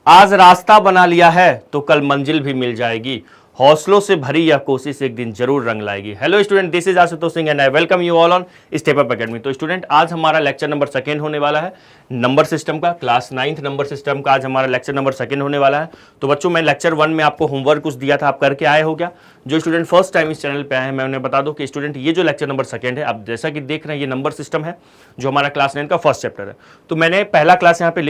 आज रास्ता बना लिया है तो कल मंजिल भी मिल जाएगी, हौसलों से भरी यह कोशिश एक दिन जरूर रंग लाएगी। Hello student, this is Ashutosh Singh and I welcome you all on step up academy. तो स्टूडेंट, आज हमारा लेक्चर नंबर 2 होने वाला है नंबर सिस्टम का, क्लास 9th नंबर सिस्टम का आज हमारा लेक्चर नंबर 2 होने वाला है। तो बच्चों, मैं लेक्चर 1 में आपको होमवर्क कुछ दिया था, आप करके आए हो क्या? जो स्टूडेंट फर्स्ट टाइम इस चैनल पे आए हैं, मैं उन्हें बता दूं कि स्टूडेंट ये जो लेक्चर नंबर 2 है, आप जैसा कि देख रहे हैं, ये नंबर सिस्टम है जो हमारा क्लास 9 का फर्स्ट चैप्टर है। तो मैंने पहला क्लास यहाँ पे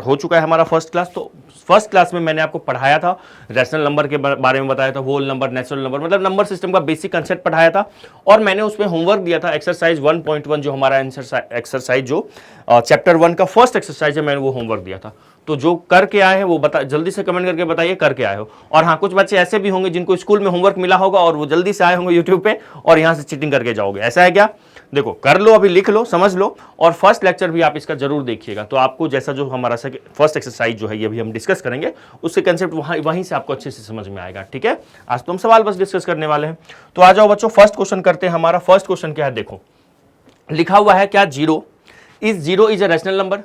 हो चुका है हमारा फर्स्ट क्लास। तो फर्स्ट क्लास में मैंने आपको पढ़ाया था, रैशनल नंबर के बारे में बताया था, होल नंबर, नेचुरल नंबर, मतलब नंबर सिस्टम का बेसिक कंसेप्ट पढ़ाया था। और मैंने उसमें होमवर्क दिया था एक्सरसाइज 1.1, जो हमारा एक्सरसाइज जो चैप्टर 1 का फर्स्ट एक्सरसाइज है, मैंने वो होमवर्क दिया था। तो जो करके आए हैं वो जल्दी से कमेंट करके बताइए करके आए हो। और हाँ, कुछ बच्चे ऐसे भी होंगे जिनको स्कूल में होमवर्क मिला होगा और वो जल्दी से आए होंगे यूट्यूब पे और यहाँ से चीटिंग करके जाओगे, ऐसा है क्या? देखो, कर लो, अभी लिख लो, समझ लो, और फर्स्ट लेक्चर भी आप इसका जरूर देखिएगा। तो आपको जैसा जो हमारा फर्स्ट एक्सरसाइज जो है ये भी हम डिस्कस करेंगे, उसके कंसेप्ट वहीं से आपको अच्छे से समझ में आएगा। ठीक है, आज तो हम सवाल बस डिस्कस करने वाले हैं। तो आ जाओ बच्चों, फर्स्ट क्वेश्चन करते हैं। हमारा फर्स्ट क्वेश्चन क्या है? देखो, लिखा हुआ है क्या zero is a rational number.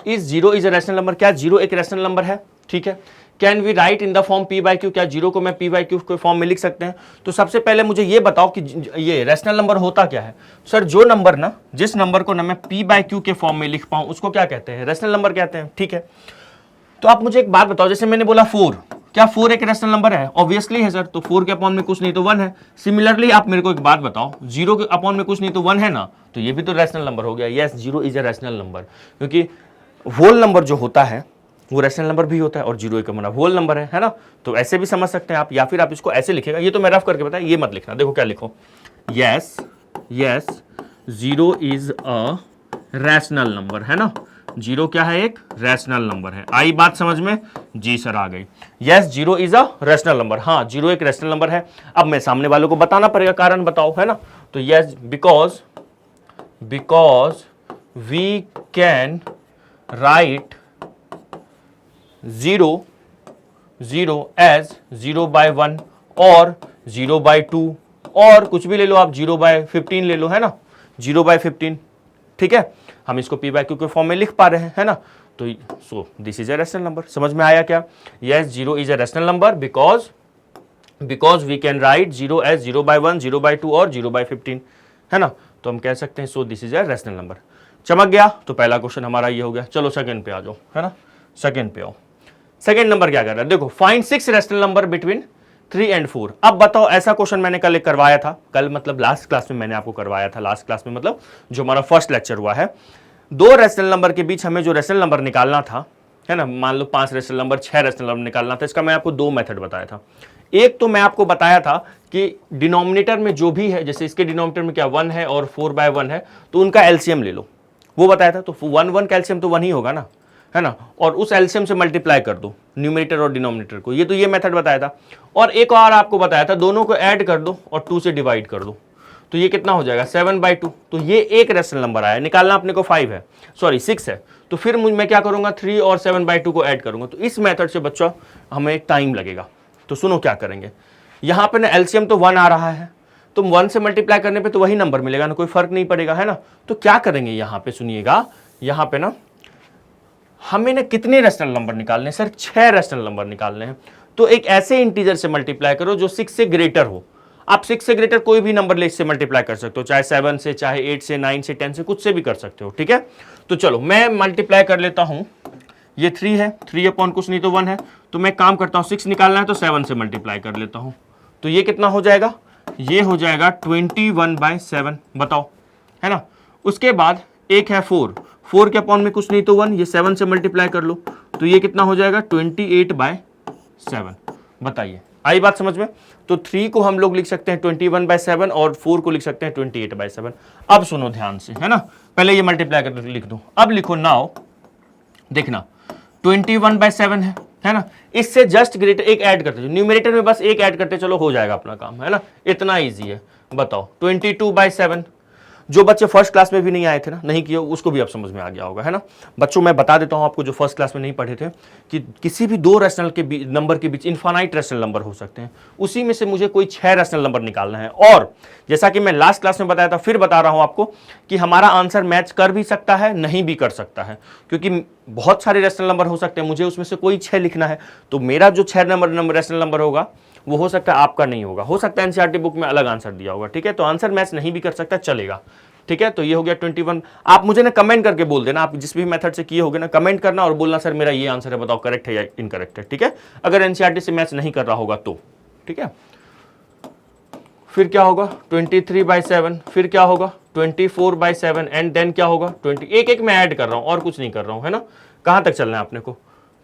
Is zero is a rational number, क्या जीरो एक रैशनल नंबर है? ठीक है। Can we write in the form P by Q, क्या जीरो को मैं पी बाई क्यू के फॉर्म में लिख सकते हैं? तो सबसे पहले मुझे ये बताओ कि ये रैशनल नंबर होता क्या है? सर, जो नंबर ना, जिस नंबर को ना मैं पी बाई क्यू के फॉर्म में लिख पाऊं उसको क्या कहते हैं? रैशनल नंबर कहते हैं। ठीक है, तो आप मुझे एक बात बताओ, जैसे मैंने बोला 4, क्या 4 एक रैशनल नंबर है? ऑब्वियसली है सर। तो 4 के अपॉन में कुछ नहीं तो 1 है। सिमिलरली आप मेरे को एक बात बताओ, 0 के अपॉन में कुछ नहीं तो 1 है ना, तो ये भी तो रैशनल नंबर हो गया। Yes, 0 is a rational number, क्योंकि होल नंबर जो होता है वो रैशनल नंबर भी होता है और 0 एक मतलब होल नंबर है ना। तो ऐसे भी समझ सकते हैं आप, या फिर आप इसको ऐसे लिखेगा। ये तो मैं रफ करके बताया, ये मत लिखना। देखो क्या लिखो, yes 0 is a rational number, है ना। 0 क्या है? एक रैशनल नंबर है। आई बात समझ में? जी सर, आ गई। Yes, 0 is a rational number. हाँ, 0 एक रैशनल नंबर है। अब मैं सामने वालों को बताना पड़ेगा, कारण बताओ, है ना। तो yes, because we can write 0 as 0/1 और 0/2 और कुछ भी ले लो आप, 0/15 ले लो, है ना, 0/15। ठीक है, हम इसको p बाई क्यू के फॉर्म में लिख पा रहे हैं, है ना। तो so this is a rational number. समझ में आया क्या? Yes, 0 is a rational number because we can write 0 as 0/1, 0/2 और 0/15, है ना। तो हम कह सकते हैं सो this is a rational number. चमक गया। तो पहला क्वेश्चन हमारा ये हो गया। चलो सेकंड पे आ जाओ, है ना। सेकंड पे आओ। सेकंड नंबर क्या कर रहा है? देखो, find 6 rational number between 3 and 4। अब बताओ, ऐसा क्वेश्चन मैंने कल एक करवाया था, कल मतलब लास्ट क्लास में मैंने आपको करवाया था। लास्ट क्लास में मतलब जो हमारा फर्स्ट लेक्चर हुआ है, 2 रैशनल नंबर के बीच हमें जो रैशनल नंबर निकालना था, है ना, मान लो 5 रैशनल नंबर, 6 रैशनल नंबर निकालना था। इसका मैं आपको 2 मेथड बताया था। एक तो मैं आपको बताया था कि डिनोमिनेटर में जो भी है, जैसे इसके डिनोमिनेटर में क्या 1 है और 4/1 है, तो उनका एलसीएम ले लो, वो बताया था। तो 1 का एलसीएम तो 1 ही होगा ना, है ना, और उस एलसीएम से मल्टीप्लाई कर दो न्यूमरेटर और डिनोमिनेटर को। ये तो ये मेथड बताया था। और एक और आपको बताया था, दोनों को ऐड कर दो और 2 से डिवाइड कर दो, तो ये कितना हो जाएगा? 7/2। तो ये एक रैशनल नंबर आया, निकालना अपने को 5 है, सॉरी 6 है। तो फिर मैं क्या करूंगा? 3 और 7/2 को ऐड करूंगा। तो इस मेथड से बच्चों हमें टाइम लगेगा। तो सुनो क्या करेंगे, यहाँ पे ना एलसीएम तो 1 आ रहा है, तो 1 से मल्टीप्लाई करने पे तो वही नंबर मिलेगा ना, कोई फर्क नहीं पड़ेगा, है ना। तो क्या करेंगे यहाँ पे, सुनिएगा, यहाँ पे ना हमें ना कितने रैशनल नंबर निकालने हैं? सर 6 रैशनल नंबर निकालने हैं। तो एक ऐसे इंटीजर से मल्टीप्लाई करो जो 6 से ग्रेटर हो। आप 6 से ग्रेटर कोई भी नंबर ले इससे मल्टीप्लाई कर सकते हो, चाहे 7 से, चाहे 8 से, 9 से, 10 से, कुछ से भी कर सकते हो। ठीक है, तो चलो मैं मल्टीप्लाई कर लेता हूं। ये 3 है, 3 अपॉन कुछ नहीं तो 1 है। तो मैं काम करता हूं, 6 निकालना है तो 7 से मल्टीप्लाई कर लेता हूं। तो ये कितना हो जाएगा? ये हो जाएगा 21/7, बताओ, है ना। उसके बाद एक है 4 के अपॉन में कुछ नहीं तो 1, ये 7 से मल्टीप्लाई कर लो, तो ये कितना हो जाएगा? 28/7। बताइए, आई बात समझ में? तो 3 को हम लोग लिख सकते हैं 21/7 और 4 को लिख सकते हैं 28/7। अब सुनो ध्यान से, है ना, पहले ये मल्टीप्लाई कर लिख दो। अब लिखो नाउ, देखना 21/7 है ना, इससे जस्ट ग्रेटर एक ऐड करते हैं, न्यूमरेटर में बस एक ऐड करते चलो, हो जाएगा अपना काम, है ना, इतना ईजी है। बताओ 22/7। जो बच्चे फर्स्ट क्लास में भी नहीं आए थे ना, नहीं किए, उसको भी अब समझ में आ गया होगा, है ना। बच्चों मैं बता देता हूं आपको जो फर्स्ट क्लास में नहीं पढ़े थे कि किसी भी दो रैशनल के नंबर के बीच इनफाइनाइट रैशनल नंबर हो सकते हैं, उसी में से मुझे कोई 6 रैशनल नंबर निकालना है। और जैसा कि मैं लास्ट क्लास में बताया था, फिर बता रहा हूं आपको कि हमारा आंसर मैच कर भी सकता है, नहीं भी कर सकता है, क्योंकि बहुत सारे रैशनल नंबर हो सकते हैं, मुझे उसमें से कोई 6 लिखना है, तो मेरा जो 6 नंबर रैशनल नंबर होगा वो हो सकता है आपका नहीं होगा, हो सकता है एनसीईआरटी बुक में अलग आंसर दिया होगा, ठीक है। तो आंसर मैच नहीं भी कर सकता, चलेगा, ठीक है। तो ये हो गया 21। आप मुझे ना कमेंट करके बोल देना, आप जिस भी मेथड से किए होगे ना, कमेंट करना और बोलना सर मेरा ये आंसर है, बताओ करेक्ट है या इनकरेक्ट है, ठीक है। अगर एनसीईआरटी से मैच नहीं कर रहा होगा तो, ठीक है। फिर क्या होगा 23/7, फिर क्या होगा 24/7 एंड देन क्या होगा 20। एक मैं ऐड कर रहा हूं और कुछ नहीं कर रहा हूं, है ना। कहां तक चलना है अपने को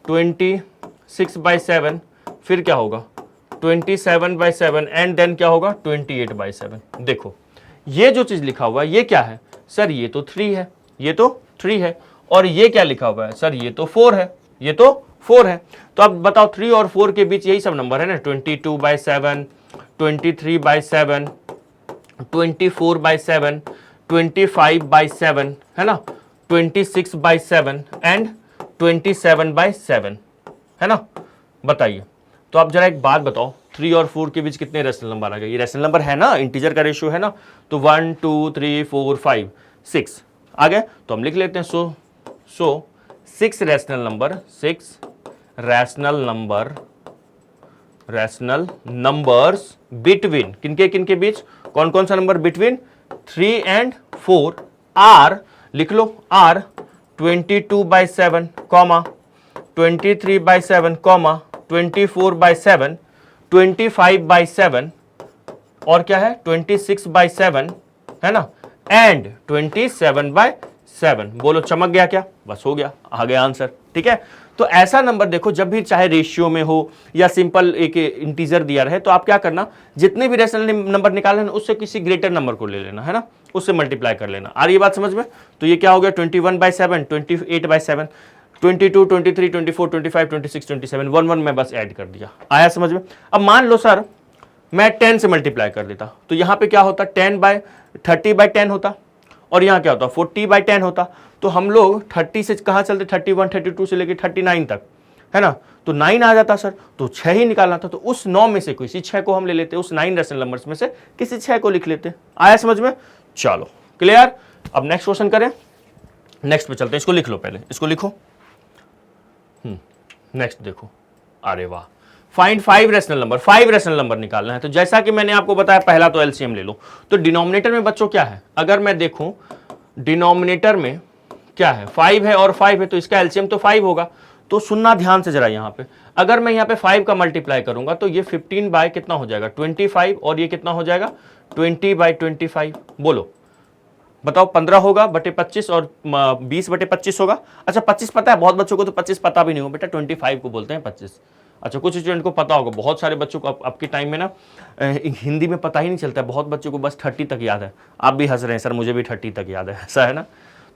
26/7, फिर क्या होगा 27/7 एंड देन क्या होगा 28/7। देखो ये जो चीज लिखा हुआ है ये क्या है सर, ये तो 3 है, ये तो 3 है, और ये क्या लिखा हुआ है सर, ये तो 4 है, ये तो 4 है। तो अब बताओ 3 और 4 के बीच यही सब नंबर है ना, 22/7, 23/7, 24/7, 25/7, है ना, 26/7 एंड 27/7, है ना। बताइए, तो आप जरा एक बात बताओ, 3 और 4 के बीच कितने रैशनल नंबर आ गए? ये रैशनल नंबर है ना, इंटीजर का रेशियो है ना, तो 1 2 3 4 5 6 आ गए। तो हम लिख लेते हैं सो 6 रैशनल नंबर्स बिटवीन किनके बीच, कौन कौन सा नंबर बिटवीन 3 एंड 4 आर, लिख लो आर 22/7, 23/7, 24/7, 25/7 और क्या है 26/7, है ना, एंड 27/7। बोलो चमक गया क्या? बस हो गया, आ गया आंसर, ठीक है। तो ऐसा नंबर देखो, जब भी चाहे रेशियो में हो या सिंपल एक इंटीजर दिया रहे, तो आप क्या करना, जितने भी रैशनल नंबर निकाले ना उससे किसी ग्रेटर नंबर को ले लेना, है ना, उससे मल्टीप्लाई कर लेना। आ रही बात समझ में? तो ये क्या हो गया 21/7, 28/7, 22, 23, 24, 25, 26, 27, 1 1 में बस ऐड कर दिया। आया समझ में? अब मान लो सर मैं 10 से मल्टीप्लाई कर देता, तो यहां पे क्या होता 30/10 होता, और यहां क्या होता 40/10 होता। तो हम लोग 30 से कहां चलते 31, 32 से लेकर 39 तक, है ना, तो 9 आ जाता सर, तो 6 ही निकालना था, तो उस 9 में से किसी 6 को हम ले लेते, उस 9 रैशनल नंबर्स में से किसी 6 को लिख लेते। आया समझ में? चलो क्लियर। अब नेक्स्ट क्वेश्चन करें, नेक्स्ट पे चलते हैं, इसको लिख लो, पहले इसको लिखो। नेक्स्ट देखो, अरे वाह, find 5 rational number, 5 rational number निकालना है। तो जैसा कि मैंने आपको बताया, पहला तो एलसीएम ले लो। तो डिनोमिनेटर में बच्चों क्या है, अगर मैं देखूं डिनोमिनेटर में क्या है 5 है और 5 है, तो इसका एलसीएम तो 5 होगा। तो सुनना ध्यान से जरा, यहां पे अगर मैं यहां पे 5 का मल्टीप्लाई करूंगा तो ये 15 बाय कितना हो जाएगा 25, और ये कितना हो जाएगा 20/25। बोलो बताओ, 15 होगा बटे 25 और 20/25 होगा। अच्छा 25 पता है, बहुत बच्चों को तो 25 पता भी नहीं होगा बेटा, 25 को बोलते हैं 25। अच्छा कुछ स्टूडेंट को पता होगा, बहुत सारे बच्चों को आपके टाइम में ना हिंदी में पता ही नहीं चलता है, बहुत बच्चों को बस 30 तक याद है। आप भी हंस रहे हैं सर, मुझे भी 30 तक याद है, ऐसा है ना।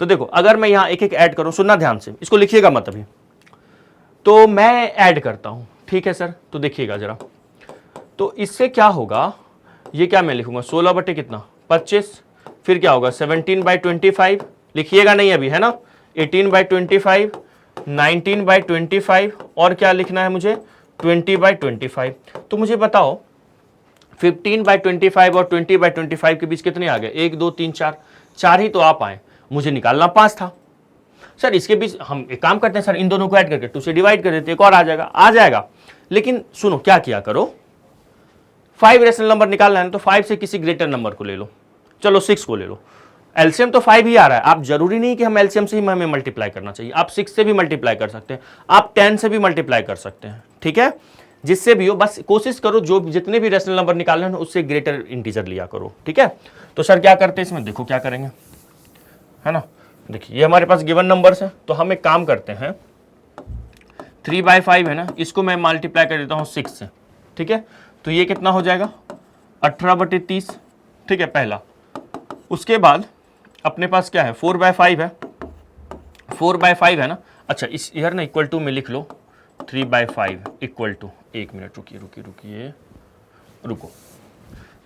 तो देखो अगर मैं यहाँ एक एक ऐड करूँ, सुनना ध्यान से, इसको लिखिएगा मत अभी, तो मैं ऐड करता हूँ, ठीक है सर। तो देखिएगा जरा, तो इससे क्या होगा, ये क्या मैं लिखूंगा 16 बटे कितना 25, फिर क्या होगा 17/25, लिखिएगा नहीं अभी, है ना, 18/25, 19/25, और क्या लिखना है मुझे 20/25। तो मुझे बताओ 15/25 और 20/25 के बीच कितने आ गए, 1 2 3 4, 4 ही तो आ पाए, मुझे निकालना 5 था। सर इसके बीच हम एक काम करते हैं सर, इन दोनों को ऐड करके 2 से डिवाइड कर देते, एक और आ जाएगा। लेकिन सुनो क्या किया करो, 5 रैशनल नंबर निकालना है तो 5 से किसी ग्रेटर नंबर को ले लो, चलो 6 को ले लो। एलसीएम तो 5 ही आ रहा है, आप जरूरी नहीं कि हम एलसीएम से ही हमें मल्टीप्लाई करना चाहिए, आप 6 से भी मल्टीप्लाई कर सकते हैं, आप 10 से भी मल्टीप्लाई कर सकते हैं, ठीक है, जिससे भी हो, बस कोशिश करो जो जितने भी रैशनल नंबर निकालने हैं उससे ग्रेटर इंटीजर लिया करो, ठीक है। तो सर क्या करते हैं इसमें, देखो क्या करेंगे, है ना, देखिए ये हमारे पास गिवन नंबर्स है, तो हम एक काम करते हैं 3/5 है ना, इसको मैं मल्टीप्लाई कर देता हूँ 6 से, ठीक है। तो ये कितना हो जाएगा 18/30, ठीक है पहला। उसके बाद अपने पास क्या है 4/5 है, 4/5 है ना। अच्छा इस ईयर ना इक्वल टू में लिख लो 3/5 इक्वल टू, 1 मिनट रुकिए रुको,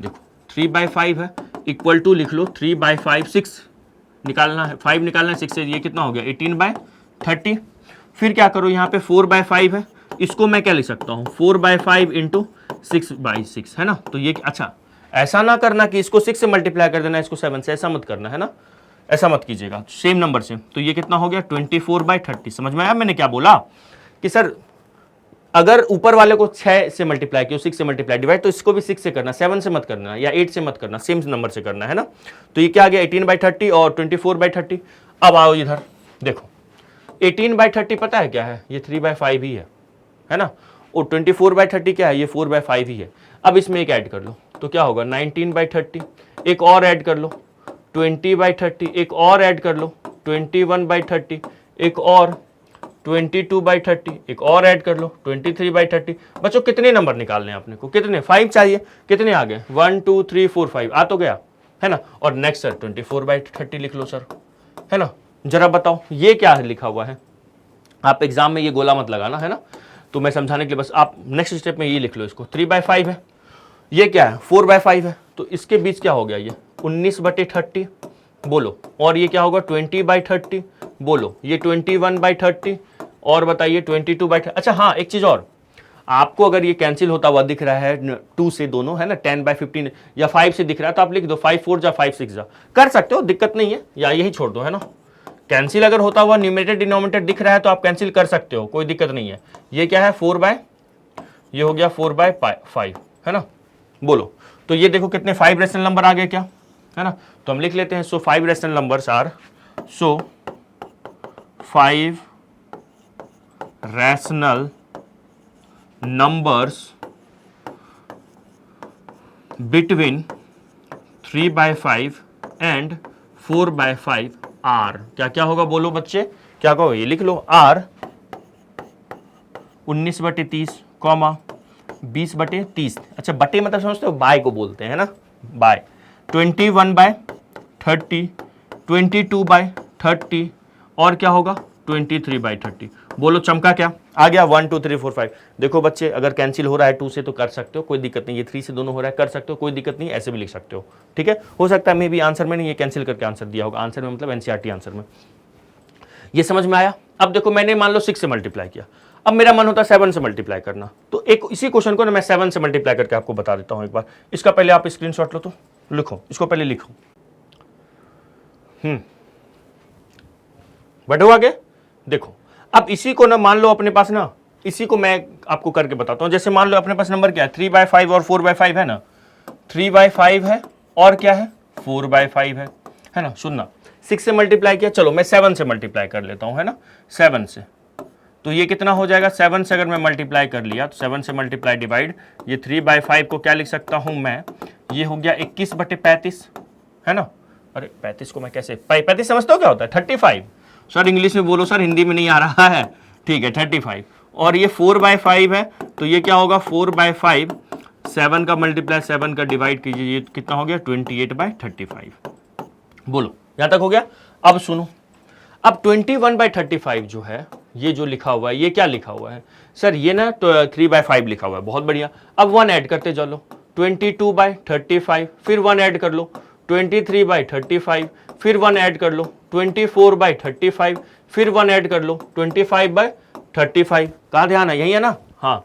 देखो 3/5 है, इक्वल टू लिख लो 3/5 6 निकालना है, 5 निकालना है 6 से, ये कितना हो गया 18/30। फिर क्या करो, यहाँ पे 4/5 है, इसको मैं क्या लिख सकता हूँ 4/5 इंटू 6/6 है ना। तो ये अच्छा, ऐसा ना करना कि इसको 6 से मल्टीप्लाई कर देना, इसको 7 से, ऐसा मत करना है ना, ऐसा मत कीजिएगा, सेम नंबर से। तो ये कितना हो गया 24/30। समझ में आया मैंने क्या बोला कि सर अगर ऊपर वाले को 6 से मल्टीप्लाई किया, 6 से मल्टीप्लाई डिवाइड, तो इसको भी 6 से करना, 7 से मत करना या 8 से मत करना, सेम नंबर से करना है ना। तो ये क्या आ गया 18/30 और 24/30। अब आओ इधर देखो, 18/30 पता है क्या है, ये 3/5 ही है ना, और 24/30 क्या है, ये 4/5 ही है। अब इसमें एक ऐड कर लो तो क्या होगा 19/30, एक और ऐड कर लो 20/30, एक और ऐड कर लो 21/30, एक और 22/30, एक और ऐड कर लो 23/30। बच्चों कितने नंबर निकालने हैं अपने को, कितने 5 चाहिए, कितने आ गए 1 2 3 4 5 आ तो गया है ना। और नेक्स्ट सर 24/30 लिख लो सर, है ना। जरा बताओ ये क्या लिखा हुआ है, आप एग्जाम में ये गोला मत लगाना है ना, तो मैं समझाने के लिए बस आप नेक्स्ट स्टेप में ये लिख लो, इसको 3/5 है, ये क्या है 4/5 है, तो इसके बीच क्या हो गया ये 19/30 बोलो, और ये क्या होगा 20/30 बोलो, ये 21/30 और बताइए 22/30। अच्छा हाँ, एक चीज और, आपको अगर ये कैंसिल होता हुआ दिख रहा है 2 से दोनों है ना, 10/15 या 5 से दिख रहा है तो आप लिख दो 5 4 जा 5 6 जा, कर सकते हो, दिक्कत नहीं है, या यही छोड़ दो है ना। कैंसिल अगर होता हुआ न्यूमरेटर डिनोमिनेटर दिख रहा है तो आप कैंसिल कर सकते हो, कोई दिक्कत नहीं है। ये क्या है ये हो गया 4/5 है ना, बोलो। तो ये देखो कितने 5 रेशनल नंबर आ गए क्या, है ना। तो हम लिख लेते हैं, so 5 rational numbers are, so 5 rational numbers between 3/5 and 4/5 are, क्या क्या होगा बोलो बच्चे, क्या कहो, ये लिख लो आर 19/30 कॉमा 20/30। अच्छा बटे मतलब समझते हो, बाय को बोलते हैं ना, बाय 21/30, 22/30 और क्या होगा 23/30। बोलो चमका क्या आ गया 1 2 3 4 5। देखो बच्चे अगर कैंसिल हो रहा है 2 से तो कर सकते हो, कोई दिक्कत नहीं, ये 3 से दोनों हो रहा है कर सकते हो, कोई दिक्कत नहीं, ऐसे भी लिख सकते हो, ठीक है। हो सकता है मे भी आंसर में नहीं ये कैंसिल करके आंसर दिया होगा, आंसर में मतलब एनसीईआरटी आंसर में। ये समझ में आया। अब देखो मैंने मान लो 6 से मल्टीप्लाई किया, अब मेरा मन होता है 7 से मल्टीप्लाई करना, तो एक इसी क्वेश्चन को ना मैं 7 से मल्टीप्लाई करके आपको बता देता हूं एक बार। इसका पहले आप स्क्रीनशॉट लो, तो लिखो इसको पहले लिखो, बढ़ो आगे। देखो अब इसी को ना मान लो अपने पास ना, इसी को मैं आपको करके बताता हूं। जैसे मान लो अपने पास नंबर क्या है 3/5 और 4/5 है ना, 3/5 है और क्या है 4/5 है ना। सुनना 6 से मल्टीप्लाई किया, चलो मैं 7 से मल्टीप्लाई कर लेता हूं, है ना 7 से। तो ये कितना हो जाएगा 7 से अगर मैं मल्टीप्लाई कर लिया तो 7 से मल्टीप्लाई डिवाइड, ये 3/5 को क्या लिख सकता हूं मैं, ये हो गया 21/35 है ना। अरे 35 को मैं कैसे 35 समझते हो क्या होता है 35, सर इंग्लिश में बोलो सर, हिंदी में नहीं आ रहा है, ठीक है 35। और ये 4/5 है तो ये क्या होगा 4/5, 7 का मल्टीप्लाई 7 का डिवाइड कीजिए, ये कितना हो गया 28/35। बोलो यहां तक हो गया। अब सुनो, अब 21/35 जो है, ये जो लिखा हुआ है ये क्या लिखा हुआ है सर, ये ना 3/5 लिखा हुआ है, बहुत बढ़िया। अब 1 ऐड करते चलो 22/35, फिर 1 ऐड कर लो 23/35, फिर 1 ऐड कर लो 24/35, फिर 1 ऐड कर लो 25/35। कहाँ ध्यान है, यही है ना, हाँ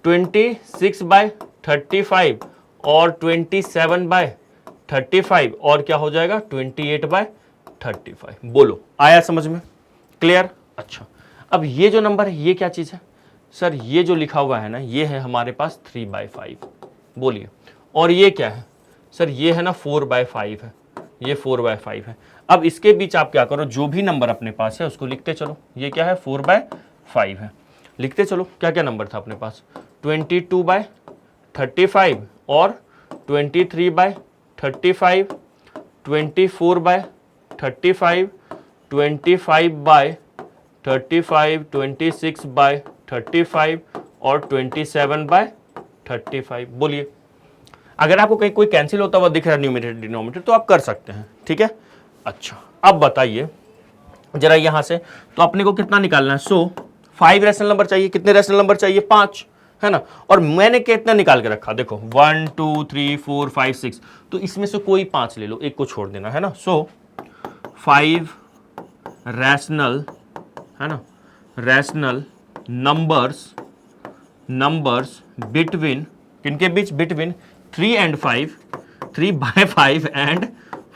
26/35 और 27/35 और क्या हो जाएगा 28/35। बोलो आया समझ में, क्लियर। अच्छा अब ये जो नंबर है ये क्या चीज है सर, ये जो लिखा हुआ है ना ये है हमारे पास 3/5, बोलिए। और ये क्या है सर, ये है ना 4/5 है, ये 4/5 है। अब इसके बीच आप क्या करो, जो भी नंबर अपने पास है उसको लिखते चलो। ये क्या है 4/5 है, लिखते चलो। क्या क्या नंबर था अपने पास 22/35 और 23/35, 24/35, 25/35, 26/35 और 27/35। बोलिए अगर आपको कहीं कोई कैंसिल होता हुआ दिख रहा है न्यूमरेटर डिनोमिनेटर तो आप कर सकते हैं, ठीक है। अच्छा अब बताइए जरा यहां से, तो अपने को कितना निकालना है, सो 5 रैशनल नंबर चाहिए, कितने रैशनल नंबर चाहिए 5, है ना। और मैंने कितना निकाल के रखा, देखो 1 2 3 4 5 6, तो इसमें से कोई 5 ले लो, एक को छोड़ देना, है ना। सो 5 रैशनल, है ना, रैशनल नंबर्स बिटवीन, किनके बीच, बिटवीन 3 and 5, 3/5 एंड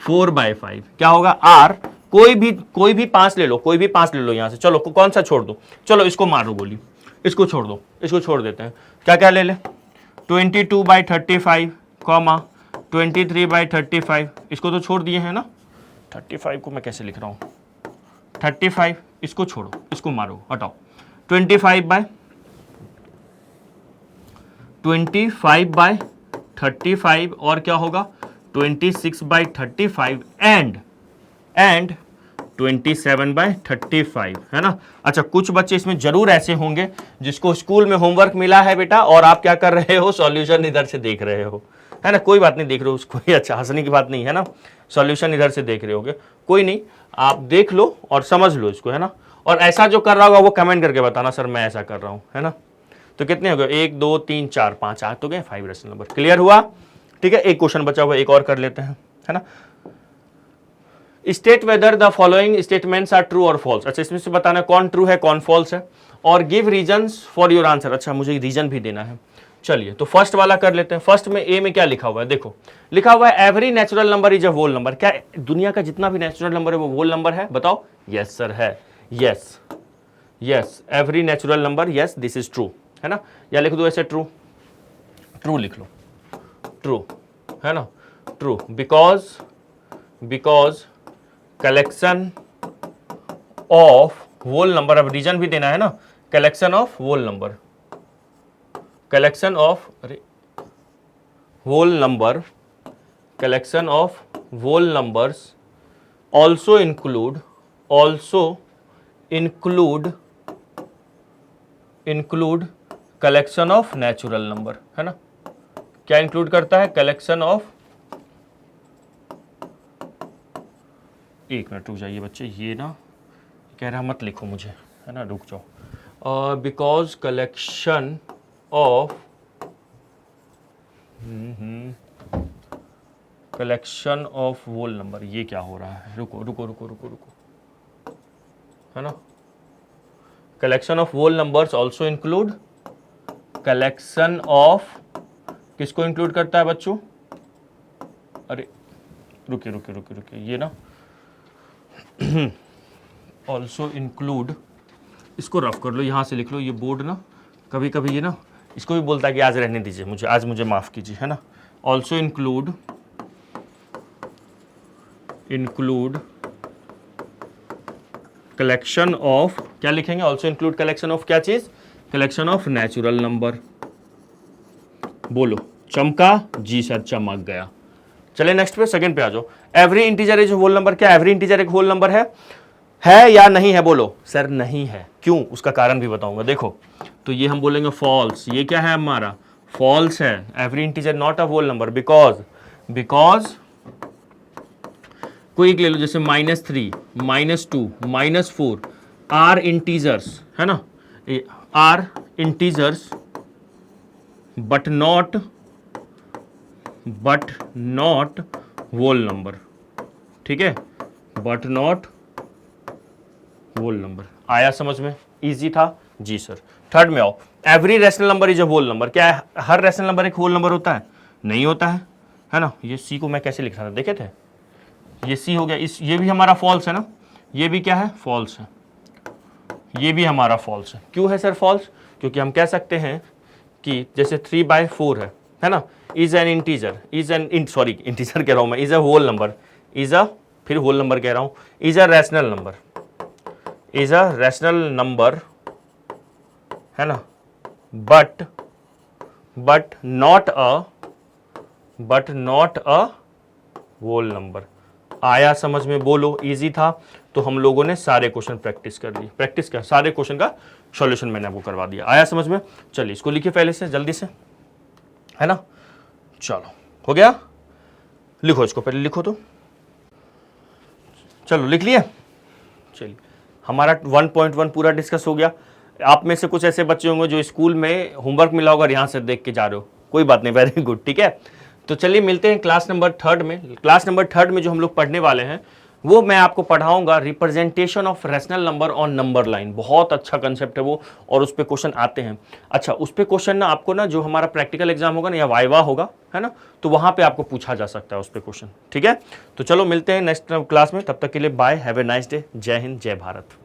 4/5, क्या होगा, आर, कोई भी 5 ले लो, कोई भी 5 ले लो यहां से। चलो कौन सा छोड़ दो, चलो इसको मारो गोली, इसको छोड़ दो, इसको छोड़ देते हैं। क्या क्या ले ले, 22/35 कॉमा 23/35, इसको तो छोड़ दिए हैं ना। 35 को मैं कैसे लिख रहा हूं, 35, इसको छोड़ो, इसको मारो, हटाओ। 25/35 और क्या होगा 26/35 एंड 27/35, है ना। अच्छा, कुछ बच्चे इसमें जरूर ऐसे होंगे जिसको स्कूल में होमवर्क मिला है बेटा, और आप क्या कर रहे हो, सॉल्यूशन इधर से देख रहे हो, है ना। कोई बात नहीं, देख रहे हो उसको, अच्छा हंसने की बात नहीं है ना, सॉल्यूशन इधर से देख रहे होगे, कोई नहीं, आप देख लो और समझ लो इसको, है ना। और ऐसा जो कर रहा होगा वो कमेंट करके बताना, सर मैं ऐसा कर रहा हूं, है ना। तो कितने हो गए, 1 2 3 4 5 आ तो गए 5 रैशनल नंबर। क्लियर हुआ, ठीक है। एक क्वेश्चन बचा हुआ, एक और कर लेते हैं, है ना। State whether the following statements are true और फॉल्स। अच्छा, इसमें से बताना कौन ट्रू है कौन फॉल्स है, और give reasons for your answer. अच्छा, मुझे रीजन भी देना है। चलिए तो फर्स्ट वाला कर लेते हैं। फर्स्ट में ए में क्या लिखा हुआ है, देखो लिखा हुआ है every natural number is a whole number. क्या दुनिया का जितना भी नेचुरल नंबर है वो होल नंबर है, बताओ। यस सर है, yes yes, every natural number, yes this is true, है ना। या लिख दो ऐसे, ट्रू, ट्रू लिख लो, ट्रू, है ना, true, because collection of whole number, अब रीजन भी देना है ना, collection of whole number, collection of whole number, collection of whole numbers also include collection of natural number, है ना। क्या इंक्लूड करता है, कलेक्शन ऑफ, एक मिनट रुक जाइए बच्चे, ये ना कह रहा मत लिखो मुझे, है ना, रुक जाओ। Because collection of whole number, ये क्या हो रहा है, रुको रुको रुको रुको रुको, है ना। Collection of whole numbers also include collection of, किसको इंक्लूड करता है बच्चों, अरे रुकिए रुकिए रुकिए रुकिए, ये ना ऑल्सो इंक्लूड, इसको रफ कर लो, यहां से लिख लो, ये बोर्ड ना कभी कभी ये ना इसको भी बोलता है कि आज रहने दीजिए मुझे, आज मुझे माफ कीजिए, है ना। ऑल्सो इंक्लूड कलेक्शन ऑफ, क्या लिखेंगे, ऑल्सो इंक्लूड कलेक्शन ऑफ क्या चीज, कलेक्शन ऑफ नेचुरल नंबर। बोलो चमका, जी सर चमक गया। चले नेक्स्ट पे, सेकंड पे आ जाओ। Every integer is whole number, क्या एवरी इंटीजर एक होल नंबर है या नहीं है, बोलो सर नहीं है, क्यों, उसका कारण भी बताऊंगा। देखो तो ये हम बोलेंगे फॉल्स, ये क्या है हमारा, फॉल्स है, every integer not a whole number, because कोई एक ले लो, जैसे -3 -2 -4 आर इंटीजर्स, है ना, are integers but not whole number, ठीक है, बट नॉट होल नंबर। आया समझ में, इजी था जी सर। थर्ड में आओ, every rational number is a whole number, क्या है, हर रैशनल नंबर एक होल नंबर होता है, नहीं होता है ना। ये सी को मैं कैसे लिख रहा था, देखे थे, ये सी हो गया, ये भी हमारा फॉल्स है ना, ये भी क्या है, फॉल्स है, ये भी हमारा फॉल्स है। क्यों है सर फॉल्स, क्योंकि हम कह सकते हैं कि जैसे 3/4 है ना, इज एन इंटीजर, इंटीजर कह रहा हूं मैं, इज अ होल नंबर, फिर होल नंबर कह रहा हूं, इज अ रैशनल नंबर, है ना, but not a whole number. आया समझ में, बोलो, इजी था। तो हम लोगों ने सारे क्वेश्चन प्रैक्टिस कर लिए, प्रैक्टिस कर, सारे क्वेश्चन का सॉल्यूशन मैंने आपको करवा दिया। आया समझ में, चलिए इसको लिखिए पहले से जल्दी से, है ना। चलो हो गया, लिखो इसको पहले, लिखो तो, चलो लिख लिए। चलिए हमारा 1.1 पूरा डिस्कस हो गया। आप में से कुछ ऐसे बच्चे होंगे जो स्कूल में होमवर्क मिला होगा और यहाँ से देख के जा रहे हो, कोई बात नहीं, वेरी गुड, ठीक है। तो चलिए मिलते हैं क्लास नंबर 3 में। क्लास नंबर 3 में जो हम लोग पढ़ने वाले हैं वो मैं आपको पढ़ाऊंगा representation of rational number on number line. बहुत अच्छा कंसेप्ट है वो, और उस पे क्वेश्चन आते हैं। अच्छा, उस पे क्वेश्चन ना आपको ना जो हमारा प्रैक्टिकल एग्जाम होगा ना या वाइवा होगा, है ना, तो वहां पे आपको पूछा जा सकता है उस पे क्वेश्चन, ठीक है। तो चलो मिलते हैं नेक्स्ट क्लास में, तब तक के लिए bye, have a nice day, जय हिंद, जय भारत।